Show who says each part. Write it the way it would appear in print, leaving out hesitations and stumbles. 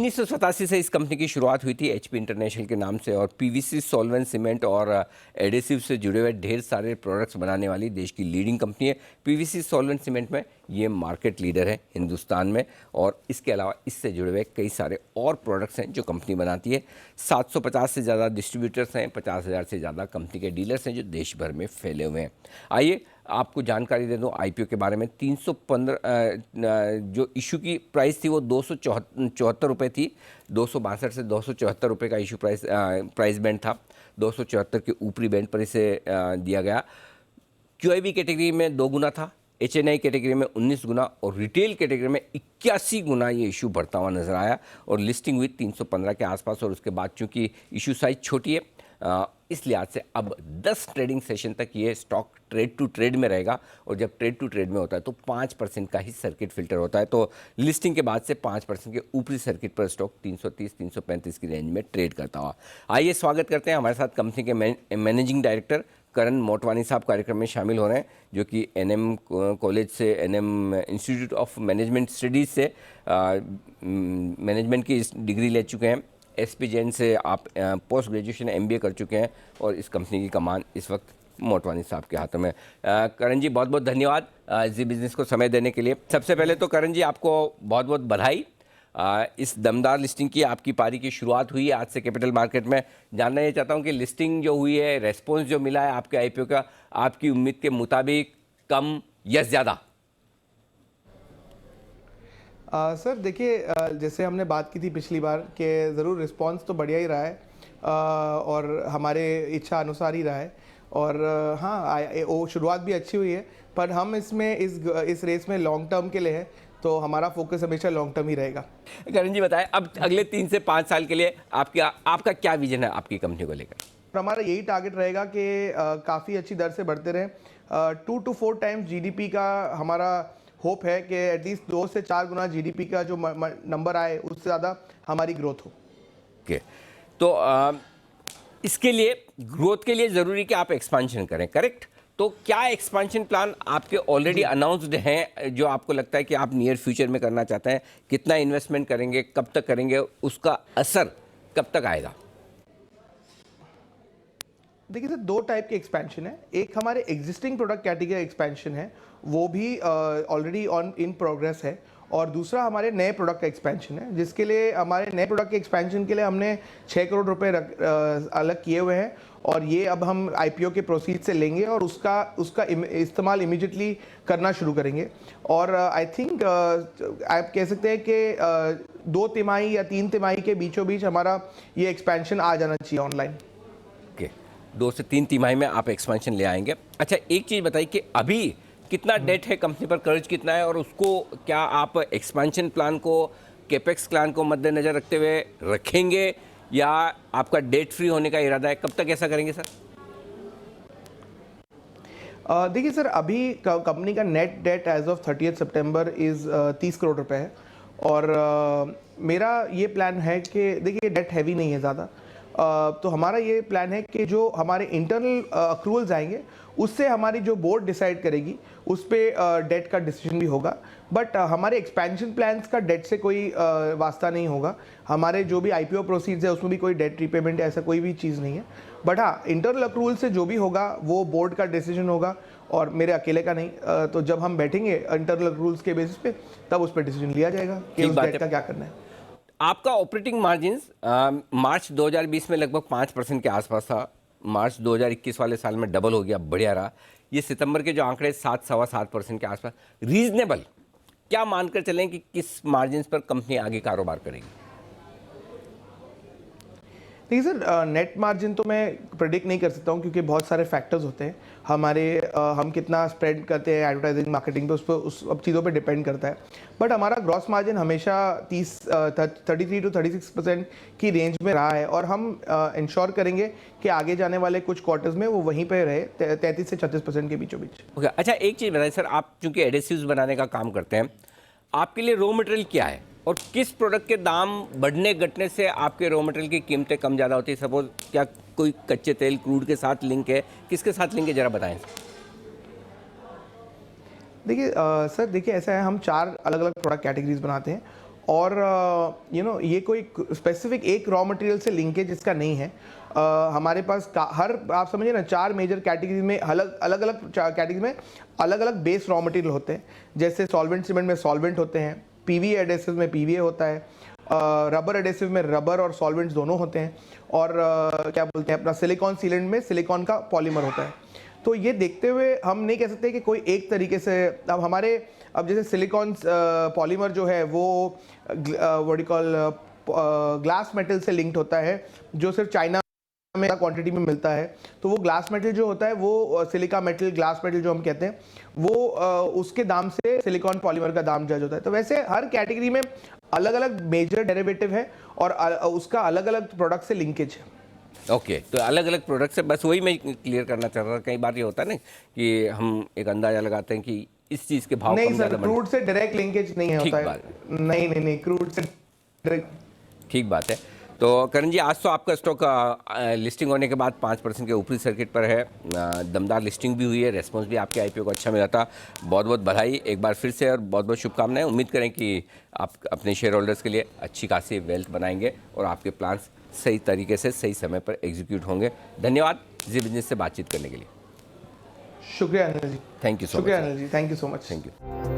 Speaker 1: 1987 से इस कंपनी की शुरुआत हुई थी एचपी इंटरनेशनल के नाम से, और पीवीसी सॉल्वेंट सीमेंट और एडेसिव से जुड़े हुए ढेर सारे प्रोडक्ट्स बनाने वाली देश की लीडिंग कंपनी है। पीवीसी सॉल्वेंट सीमेंट में ये मार्केट लीडर है हिंदुस्तान में, और इसके अलावा इससे जुड़े हुए कई सारे और प्रोडक्ट्स हैं जो कंपनी बनाती है। 750 से ज़्यादा डिस्ट्रीब्यूटर्स हैं, 50,000 से ज़्यादा कंपनी के डीलर्स हैं जो देश भर में फैले हुए हैं। आइए आपको जानकारी दे दूं आईपीओ के बारे में। 315 जो इशू की प्राइस थी वो 274 रुपये थी। 262 से 274 रुपये का इशू प्राइस बैंड था। 274 के ऊपरी बैंड पर इसे दिया गया। क्यूआईबी कैटेगरी में 2 गुना था, एचएनआई कैटेगरी में 19 गुना और रिटेल कैटेगरी में 81 गुना ये इशू बढ़ता हुआ नजर आया, और लिस्टिंग हुई 315 के आसपास। और उसके बाद चूंकि इशू साइज छोटी है, इस लिहाज से अब 10 ट्रेडिंग सेशन तक ये स्टॉक ट्रेड टू ट्रेड में रहेगा, और जब ट्रेड टू ट्रेड में होता है तो 5% का ही सर्किट फिल्टर होता है। तो लिस्टिंग के बाद से 5% के ऊपरी सर्किट पर स्टॉक 330-335 की रेंज में ट्रेड करता हुआ। आइए स्वागत करते हैं हमारे साथ कंपनी के मैनेजिंग डायरेक्टर करण मोटवानी साहब कार्यक्रम में शामिल हो रहे हैं, जो कि एनएम कॉलेज से, NM institute of management studies से मैनेजमेंट की डिग्री ले चुके हैं। एसपी जैन से आप पोस्ट ग्रेजुएशन एमबीए कर चुके हैं, और इस कंपनी की कमान इस वक्त मोटवानी साहब के हाथों में। करण जी बहुत बहुत धन्यवाद जी बिज़नेस को समय देने के लिए। सबसे पहले तो करण जी आपको बहुत बहुत बधाई। इस दमदार लिस्टिंग की आपकी पारी की शुरुआत हुई है आज से कैपिटल मार्केट में। जानना ये चाहता हूँ कि लिस्टिंग जो हुई है, रेस्पॉन्स जो मिला है आपके आईपीओ का, आपकी उम्मीद के मुताबिक, कम या ज़्यादा?
Speaker 2: सर देखिए, जैसे हमने बात की थी पिछली बार कि ज़रूर रिस्पांस तो बढ़िया ही रहा है, और हमारे इच्छा अनुसार ही रहा है। और हाँ, वो शुरुआत भी अच्छी हुई है, पर हम इसमें इस रेस में लॉन्ग टर्म के लिए है, तो हमारा फोकस हमेशा लॉन्ग टर्म ही रहेगा।
Speaker 1: करण जी बताएं, अब अगले 3 से 5 साल के लिए आपका क्या विजन है आपकी कंपनी को लेकर?
Speaker 2: हमारा यही टारगेट रहेगा कि काफ़ी अच्छी दर से बढ़ते रहें। 2 to 4 टाइम्स जीडीपी का हमारा होप है कि एटलीस्ट 2 से 4 गुना जीडीपी का जो नंबर आए, उससे ज़्यादा हमारी ग्रोथ हो।
Speaker 1: ओके, तो इसके लिए, ग्रोथ के लिए ज़रूरी कि आप एक्सपांशन करें, करेक्ट? तो क्या एक्सपांशन प्लान आपके ऑलरेडी अनाउंस्ड हैं जो आपको लगता है कि आप नियर फ्यूचर में करना चाहते हैं? कितना इन्वेस्टमेंट करेंगे, कब तक करेंगे, उसका असर कब तक आएगा?
Speaker 2: देखिए सर, 2 टाइप के एक्सपेंशन है। एक हमारे एग्जिस्टिंग प्रोडक्ट कैटेगरी एक्सपेंशन है, वो भी ऑलरेडी इन प्रोग्रेस है। और दूसरा हमारे नए प्रोडक्ट का एक्सपेंशन है, जिसके लिए हमारे नए प्रोडक्ट के एक्सपेंशन के लिए हमने 6 करोड़ रुपए अलग किए हुए हैं, और ये अब हम आईपीओ के प्रोसीड से लेंगे और उसका इस्तेमाल इमीडिएटली करना शुरू करेंगे। और आई थिंक आप कह सकते हैं कि 2 तिमाही या 3 तिमाही के बीचों बीच हमारा ये एक्सपेंशन आ जाना चाहिए ऑनलाइन।
Speaker 1: 2 से 3 तिमाही में आप एक्सपेंशन ले आएंगे। अच्छा, एक चीज़ बताइए कि अभी कितना डेट है कंपनी पर, कर्ज कितना है, और उसको क्या आप एक्सपेंशन प्लान को, कैपेक्स प्लान को मद्देनजर रखते हुए रखेंगे, या आपका डेट फ्री होने का इरादा है? कब तक ऐसा करेंगे सर?
Speaker 2: देखिए सर, अभी कंपनी का net debt as of 30 September is 30 crore रुपए है। और मेरा ये प्लान है कि देखिए डेट हैवी नहीं है ज़्यादा, तो हमारा ये प्लान है कि जो हमारे इंटरनल अक्रूवल्स आएंगे, उससे हमारी जो बोर्ड डिसाइड करेगी उस पर डेट का डिसीजन भी होगा। बट हमारे एक्सपेंशन प्लान्स का डेट से कोई वास्ता नहीं होगा। हमारे जो भी आईपीओ प्रोसीड्स है उसमें भी कोई डेट रीपेमेंट ऐसा कोई भी चीज़ नहीं है। बट हाँ, इंटरनल अक्रूवल से जो भी होगा वो बोर्ड का डिसीजन होगा, और मेरे अकेले का नहीं। तो जब हम बैठेंगे इंटरनल अक्रूवल्स के बेसिस पे, तब उस पर डिसीजन लिया जाएगा कि उस डेट का क्या करना है।
Speaker 1: आपका ऑपरेटिंग मार्जिन मार्च 2020 में लगभग 5% के आसपास था। मार्च 2021 वाले साल में डबल हो गया, बढ़िया रहा। ये सितंबर के जो आंकड़े 7-7.25% के आसपास, रीजनेबल क्या मानकर चलें कि किस मार्जिन पर कंपनी आगे कारोबार करेगी?
Speaker 2: देखिए सर, नेट मार्जिन तो मैं प्रेडिक्ट नहीं कर सकता हूँ, क्योंकि बहुत सारे फैक्टर्स होते हैं हमारे। हम कितना स्प्रेड करते हैं एडवर्टाइजिंग मार्केटिंग पे, उस सब चीज़ों पे डिपेंड करता है। बट हमारा ग्रॉस मार्जिन हमेशा 33 to 36% की रेंज में रहा है, और हम इंश्योर करेंगे कि आगे जाने वाले कुछ क्वार्टर्स में वो वहीं पर रहे, 33 से 36% के बीचों बीच।
Speaker 1: ओके, अच्छा एक चीज़ बताइए सर, आप चूंकि एडेसिव्स बनाने का काम करते हैं, आपके लिए रॉ मटेरियल क्या है, और किस प्रोडक्ट के दाम बढ़ने घटने से आपके रॉ मटेरियल की कीमतें कम ज़्यादा होती है? सपोज क्या कोई कच्चे तेल क्रूड के साथ लिंक है, किसके साथ लिंक है, ज़रा बताएं।
Speaker 2: देखिए सर, देखिए ऐसा है, हम 4 अलग अलग प्रोडक्ट कैटेगरीज बनाते हैं, और ये कोई स्पेसिफिक एक रॉ मटेरियल से लिंकेज इसका नहीं है। हमारे पास हर आप समझिए ना 4 मेजर कैटेगरी में अलग अलग कैटेगरी में अलग अलग बेस रॉ मटेरियल होते हैं। जैसे सॉल्वेंट सीमेंट में सॉल्वेंट होते हैं, पीवीए एडेसिव में पीवीए होता है, रबर एडेसिव में रबर और सॉल्वेंट्स दोनों होते हैं, और क्या बोलते हैं अपना सिलिकॉन सीलेंट में सिलिकॉन का पॉलीमर होता है। तो ये देखते हुए हम नहीं कह सकते कि कोई एक तरीके से अब जैसे सिलिकॉन पॉलीमर जो है वो what you call glass metal से लिंक्ड होता है, जो सिर्फ चाइना में क्वांटिटी में मिलता है। तो वो ग्लास मेटल जो होता है वो सिलिका मेटल ग्लास मेटल जो हम कहते हैं वो उसके दाम से सिलिकॉन पॉलीमर का दाम जज होता है। तो वैसे हर कैटेगरी में अलग अलग मेजर डेरिवेटिव है और उसका अलग अलग प्रोडक्ट से लिंकेज है।
Speaker 1: ओके, तो अलग अलग प्रोडक्ट्स है, बस वही मैं क्लियर करना चाह रहा था। कई बार ये होता है ना कि हम एक अंदाजा लगाते हैं कि इस चीज़ के भाव
Speaker 2: नहीं
Speaker 1: कम
Speaker 2: सर,
Speaker 1: ज़्यादा
Speaker 2: क्रूड से डायरेक्ट लिंकेज नहीं
Speaker 1: ठीक
Speaker 2: होता
Speaker 1: बात
Speaker 2: है। नहीं, क्रूड से डायरेक्ट।
Speaker 1: ठीक बात है। तो करण जी, आज तो आपका स्टॉक लिस्टिंग होने के बाद 5% के ऊपरी सर्किट पर है। दमदार लिस्टिंग भी हुई है, रेस्पॉन्स भी आपके आईपीओ को अच्छा मिला था। बहुत बहुत बधाई एक बार फिर से और बहुत बहुत शुभकामनाएं। उम्मीद करें कि आप अपने शेयर होल्डर्स के लिए अच्छी खासी वेल्थ बनाएंगे और आपके प्लान्स सही तरीके से सही समय पर एग्जीक्यूट होंगे। धन्यवाद जी बिजनेस से बातचीत करने के लिए।
Speaker 2: शुक्रिया Anil ji.
Speaker 1: Thank you so much.
Speaker 2: शुक्रिया Anil ji, thank you so much.
Speaker 1: Thank you.